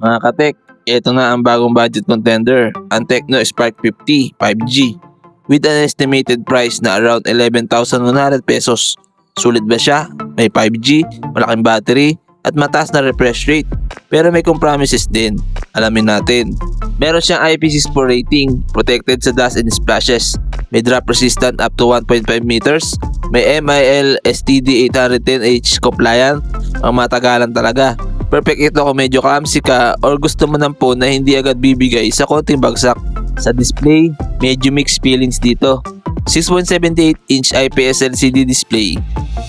Mga katek, ito na ang bagong budget contender, ang Tecno Spark 50 5G with an estimated price na around 11,100 pesos. Sulit ba siya? May 5G, malaking battery, at mataas na refresh rate. Pero may compromises din. Alamin natin. Meron siyang IP64 rating, protected sa dust and splashes. May drop resistant up to 1.5 meters. May MIL STD 810H compliant. Ang matagalan talaga. Perfect ito kung medyo clumsy ka or gusto mo ng phone na hindi agad bibigay sa konting bagsak. Sa display, medyo mixed feelings dito. 6.78-inch IPS LCD display.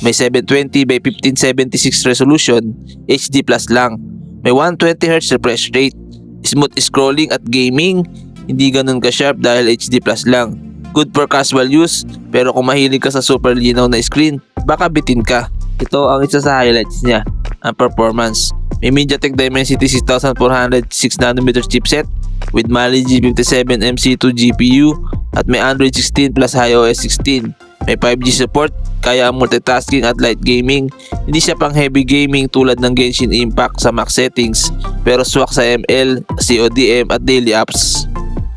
May 720 by 1576 resolution, HD Plus lang. May 120Hz refresh rate. Smooth scrolling at gaming, hindi ganun ka-sharp dahil HD Plus lang. Good for casual use, pero kung mahilig ka sa super linaw na screen, baka bitin ka. Ito ang isa sa highlights niya, ang performance. May MediaTek Dimensity 6400 6nm chipset with Mali G57 MC2 GPU at may Android 16 plus iOS 16. May 5G support, kaya ang multitasking at light gaming. Hindi siya pang heavy gaming tulad ng Genshin Impact sa max settings, pero swak sa ML, CODM at daily apps.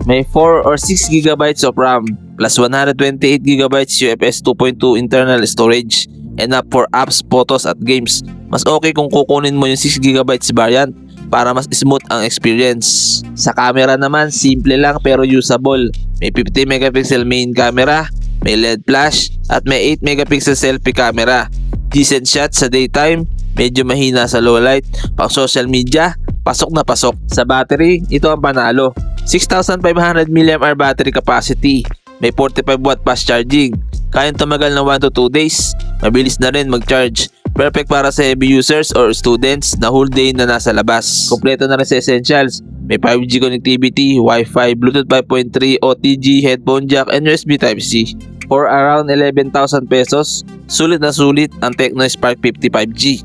May 4 or 6 GB of RAM plus 128 GB UFS 2.2 internal storage, enough for apps, photos at games. Mas okay kung kukunin mo yung 6 GB variant para mas smooth ang experience. Sa camera naman, simple lang pero usable. May 50 megapixel main camera, may LED flash, at may 8 megapixel selfie camera. Decent shot sa daytime, medyo mahina sa low light. Pang social media, pasok na pasok. Sa battery, ito ang panalo. 6,500 mAh battery capacity. May 45 watt fast charging. Kayang tumagal ng 1 to 2 days. Mabilis na rin mag-charge. Perfect para sa heavy users or students na whole day na nasa labas. Kompleto na rin sa essentials. May 5G connectivity, Wi-Fi, Bluetooth 5.3, OTG, headphone jack, and USB Type-C. For around 11,000 pesos, sulit na sulit ang Tecno Spark 50 5G.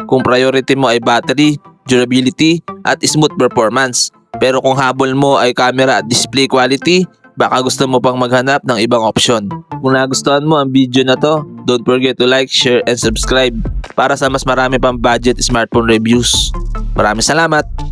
Kung priority mo ay battery, durability, at smooth performance. Pero kung habol mo ay camera at display quality, baka gusto mo pang maghanap ng ibang option. Kung nagustuhan mo ang video na to, don't forget to like, share, and subscribe para sa mas marami pang budget smartphone reviews. Maraming salamat!